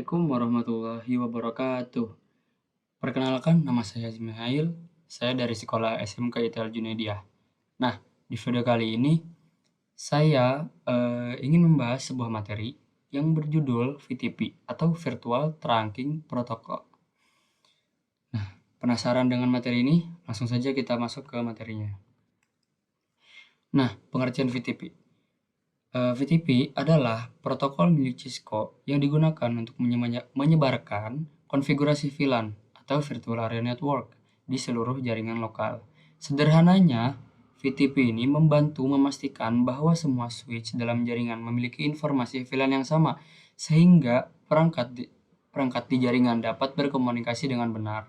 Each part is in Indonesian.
Assalamualaikum warahmatullahi wabarakatuh. Perkenalkan, nama saya Azmihail. Saya dari sekolah SMK ITL Junaidiah. Nah, di video kali ini saya ingin membahas sebuah materi yang berjudul VTP atau Virtual Trunking Protocol. Nah, penasaran dengan materi ini? Langsung saja kita masuk ke materinya. Nah, pengertian VTP. VTP adalah protokol milik Cisco yang digunakan untuk menyebarkan konfigurasi VLAN atau Virtual Area Network di seluruh jaringan lokal. Sederhananya, VTP ini membantu memastikan bahwa semua switch dalam jaringan memiliki informasi VLAN yang sama, sehingga perangkat di jaringan dapat berkomunikasi dengan benar.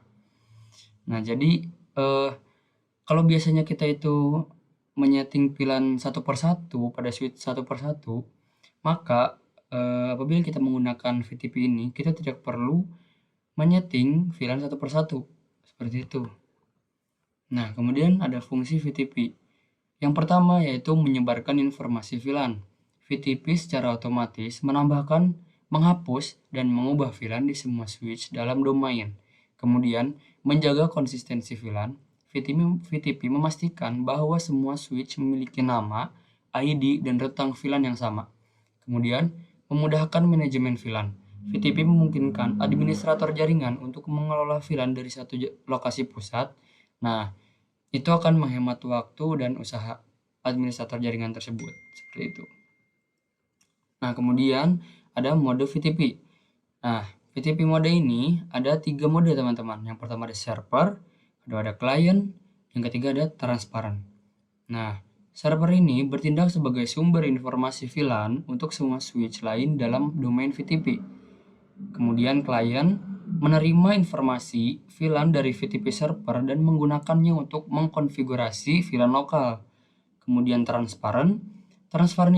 Nah, jadi kalau biasanya kita itu menyeting VLAN satu persatu pada switch satu persatu, maka apabila kita menggunakan VTP ini, kita tidak perlu menyeting VLAN satu persatu, seperti itu. Nah, kemudian ada fungsi VTP. Yang pertama yaitu menyebarkan informasi VLAN. VTP secara otomatis menghapus dan mengubah VLAN di semua switch dalam domain. Kemudian, menjaga konsistensi VLAN. VTP memastikan bahwa semua switch memiliki nama, ID, dan rentang VLAN yang sama. Kemudian, memudahkan manajemen VLAN. VTP memungkinkan administrator jaringan untuk mengelola VLAN dari satu lokasi pusat. Nah, itu akan menghemat waktu dan usaha administrator jaringan tersebut. Seperti itu. Nah, kemudian ada mode VTP. Nah, VTP mode ini ada 3 mode, teman-teman. Yang pertama ada server, kedua ada client, yang ketiga ada transparent. Nah, server ini bertindak sebagai sumber informasi VLAN untuk semua switch lain dalam domain VTP. Kemudian client menerima informasi VLAN dari VTP server dan menggunakannya untuk mengkonfigurasi VLAN lokal. Kemudian transparent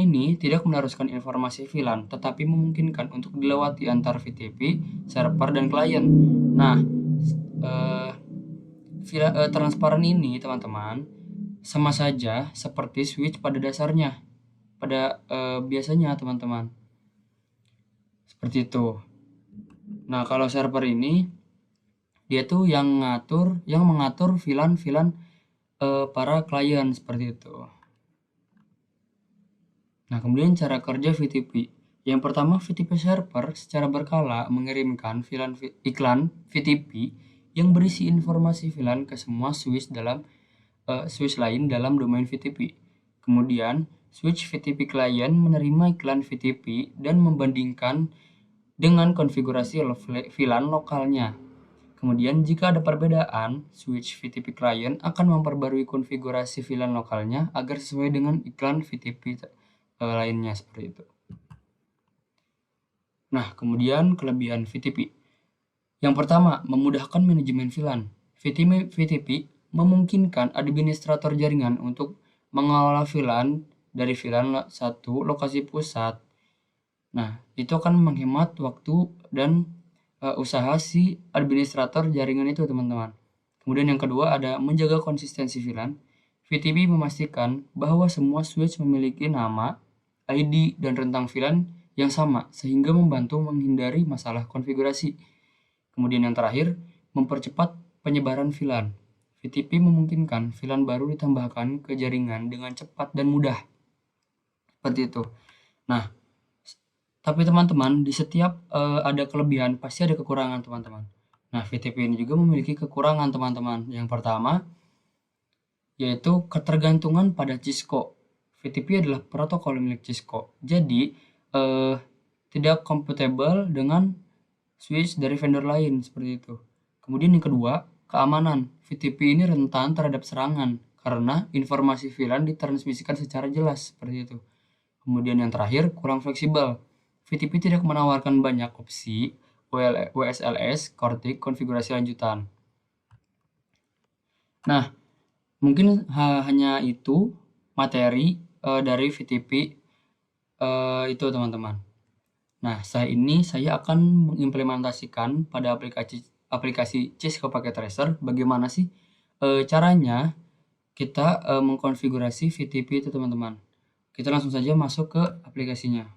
ini tidak meneruskan informasi VLAN, tetapi memungkinkan untuk dilewati antar VTP, server, dan klien. Nah, transparan ini, teman-teman, sama saja seperti switch pada dasarnya, biasanya, teman-teman. Seperti itu. Nah, kalau server ini, dia tuh yang mengatur VLAN para klien, seperti itu. Nah, kemudian cara kerja VTP. Yang pertama, VTP server secara berkala mengirimkan iklan VTP yang berisi informasi VLAN ke semua switch lain dalam domain VTP. Kemudian, switch VTP client menerima iklan VTP dan membandingkan dengan konfigurasi VLAN lokalnya. Kemudian, jika ada perbedaan, switch VTP client akan memperbarui konfigurasi VLAN lokalnya agar sesuai dengan iklan VTP lainnya, seperti itu. Nah, kemudian kelebihan VTP. Yang pertama, memudahkan manajemen VLAN. VTP memungkinkan administrator jaringan untuk mengelola VLAN dari VLAN satu lokasi pusat. Nah, itu akan menghemat waktu dan usaha si administrator jaringan itu, teman-teman. Kemudian yang kedua ada menjaga konsistensi VLAN. VTP memastikan bahwa semua switch memiliki nama, ID, dan rentang VLAN yang sama, sehingga membantu menghindari masalah konfigurasi. Kemudian yang terakhir, mempercepat penyebaran VLAN. VTP memungkinkan VLAN baru ditambahkan ke jaringan dengan cepat dan mudah. Seperti itu. Nah, tapi teman-teman, di setiap ada kelebihan, pasti ada kekurangan, teman-teman. Nah, VTP ini juga memiliki kekurangan, teman-teman. Yang pertama, yaitu ketergantungan pada Cisco. VTP adalah protokol milik Cisco. Jadi, tidak compatible dengan switch dari vendor lain, seperti itu. Kemudian yang kedua, keamanan. VTP ini rentan terhadap serangan karena informasi VLAN ditransmisikan secara jelas, seperti itu. Kemudian yang terakhir, kurang fleksibel. VTP tidak menawarkan banyak opsi WSLS, Cortex, konfigurasi lanjutan. Nah, mungkin hanya itu materi dari VTP itu, teman-teman. Nah, saya akan mengimplementasikan pada aplikasi Cisco Packet Tracer bagaimana sih caranya kita mengkonfigurasi VTP itu, teman-teman. Kita langsung saja masuk ke aplikasinya.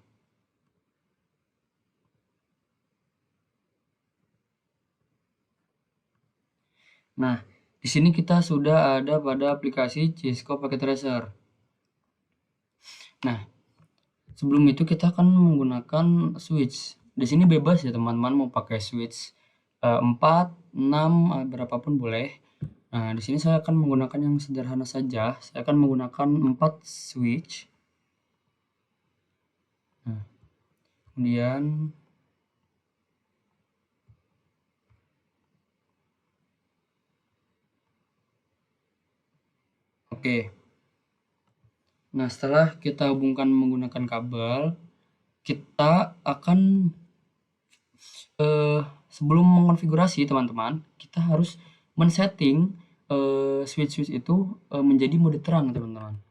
Nah, di sini kita sudah ada pada aplikasi Cisco Packet Tracer. Nah, sebelum itu kita akan menggunakan switch. Di sini bebas ya teman-teman mau pakai switch 4, 6, berapapun boleh. Nah, di sini saya akan menggunakan yang sederhana saja. Saya akan menggunakan 4 switch. Nah, kemudian oke. Nah, setelah kita hubungkan menggunakan kabel, kita akan sebelum mengonfigurasi teman-teman, kita harus men-setting switch-switch itu menjadi mode terang teman-teman.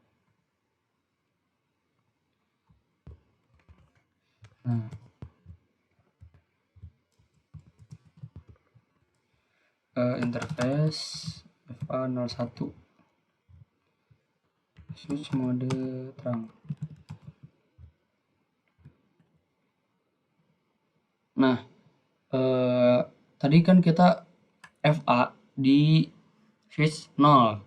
Nah, interface FA01 switch mode terang. Nah, tadi kan kita FA di switch 0.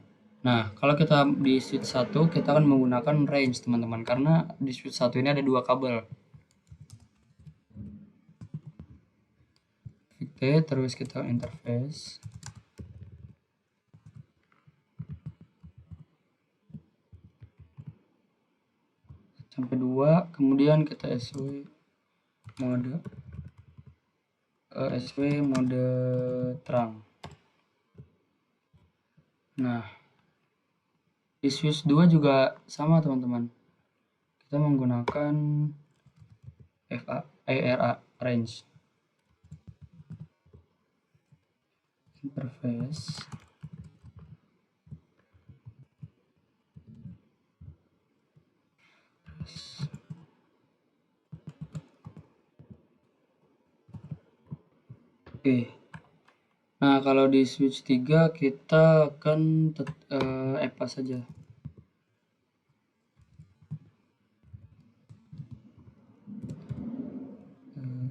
Nah, kalau kita di switch 1 kita akan menggunakan range teman-teman, karena di switch 1 ini ada 2 kabel. Oke, terus kita interface. Sampai 2, kemudian kita SW mode terang. Nah, di switch 2 juga sama teman-teman. Kita menggunakan ERA range. Interface. Oke. Nah, kalau di switch 3 kita akan EPA saja.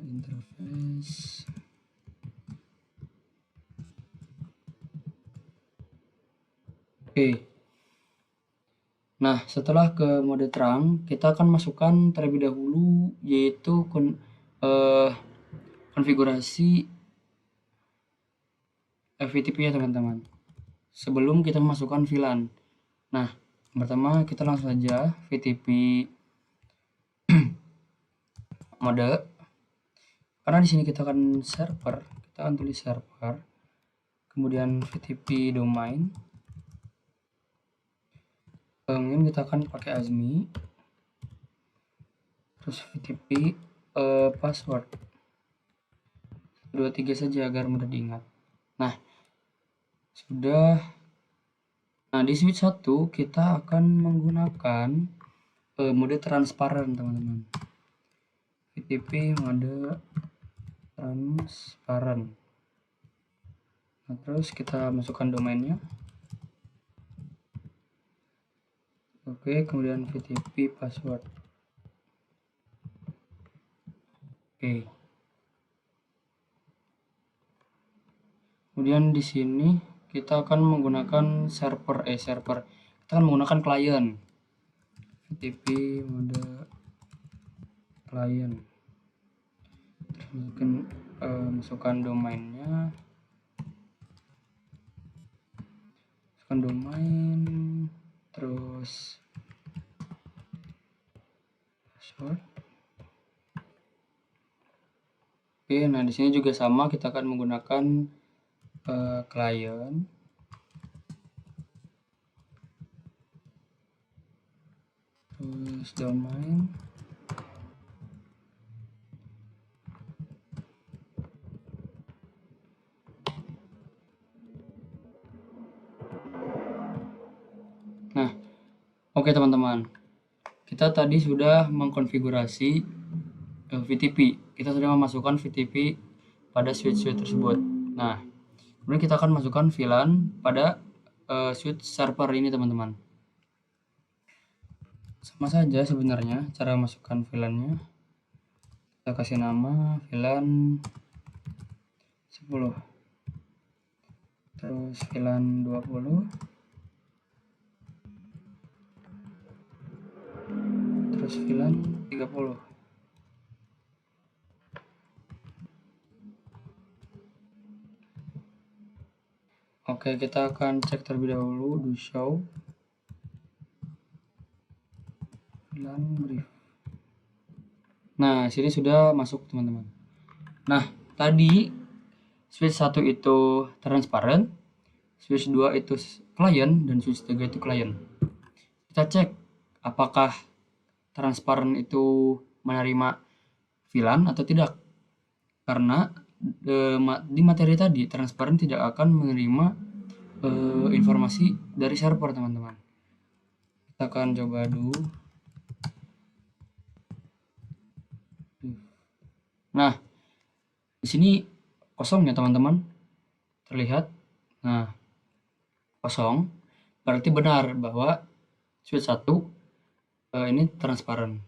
Interface. Oke. Nah, setelah ke mode terang, kita akan masukkan terlebih dahulu yaitu konfigurasi VTP ya teman-teman. Sebelum kita masukkan VLAN. Nah, pertama kita langsung saja VTP mode. Karena di sini kita akan server, kita akan tulis server. Kemudian VTP domain. Kemudian kita akan pakai ASMI. Terus VTP password 23 saja agar mudah diingat. Nah, sudah. Nah, di switch 1 kita akan menggunakan mode transparan teman-teman. VTP mode transparan. Nah, terus kita masukkan domainnya. Oke, kemudian VTP password. Oke. Kemudian di sini kita akan menggunakan server. Kita akan menggunakan klien. VTP mode klien. Terus masukkan domainnya. Masukkan domain. Terus password. Oke, nah di sini juga sama, kita akan menggunakan klien. Terus domain. Nah, oke teman-teman. Kita tadi sudah mengkonfigurasi VTP. Kita sudah memasukkan VTP pada switch-switch tersebut. Nah, kemudian kita akan masukkan VLAN pada switch server ini teman-teman. Sama saja sebenarnya cara masukkan VLAN-nya. Kita kasih nama VLAN 10. terus VLAN 20, terus VLAN 30. Oke, kita akan cek terlebih dahulu do show VLAN brief. Nah, sini sudah masuk teman-teman. Nah, tadi switch 1 itu transparent, switch 2 itu client, dan switch 3 itu client. Kita cek apakah transparent itu menerima VLAN atau tidak. Karena di materi tadi transparent tidak akan menerima informasi dari server, teman-teman. Kita akan coba dulu. Nah, di sini kosong ya teman-teman, terlihat. Nah, kosong berarti benar bahwa switch 1 ini transparan.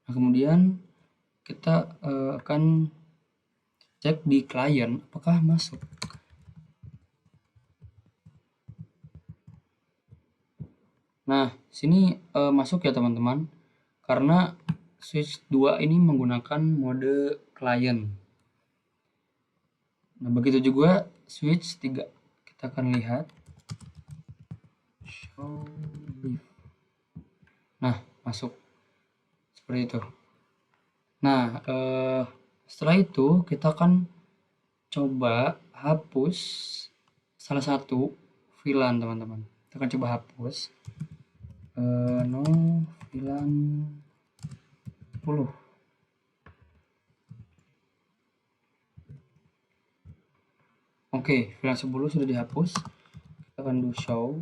Nah, kemudian kita akan cek di klien apakah masuk. Nah, sini masuk ya teman-teman, karena switch 2 ini menggunakan mode klien. Nah, begitu juga switch 3. Kita akan lihat. Show brief. Nah, masuk. Seperti itu. Nah, setelah itu kita akan coba hapus salah satu VLAN, teman-teman. Kita akan coba hapus. No VLAN 10. Oke, VLAN 10 sudah dihapus. Kita akan do show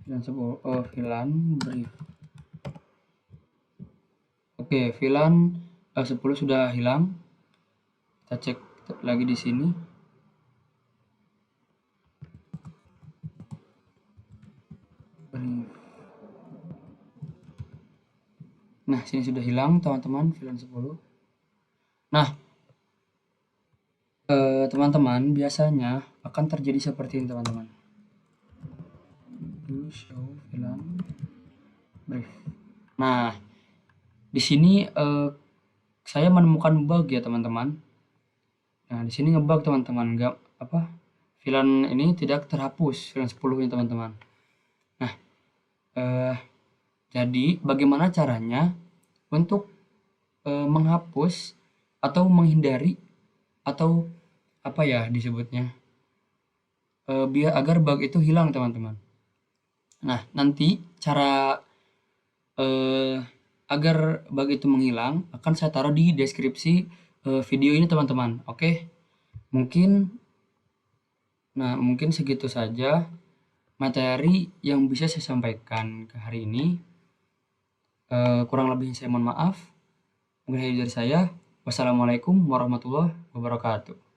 VLAN 10, VLAN brief. Oke, VLAN 10 sudah hilang. Kita cek lagi di sini. Brief. Nah, sini sudah hilang teman-teman VLAN 10. Nah, teman-teman, biasanya akan terjadi seperti ini teman-teman. Do show VLAN brief. Nah, di sini saya menemukan bug ya teman-teman. Nah, di sini ngebug teman-teman, nggak VLAN ini tidak terhapus, VLAN 10 ini teman-teman. Nah, jadi bagaimana caranya untuk menghapus atau menghindari atau apa ya disebutnya, biar agar bug itu hilang teman-teman. Nah, nanti cara agar bug itu menghilang akan saya taruh di deskripsi video ini teman-teman. Oke, mungkin segitu saja materi yang bisa saya sampaikan ke hari ini. Kurang lebihnya saya mohon maaf. Mungkin dari saya. Wassalamualaikum warahmatullahi wabarakatuh.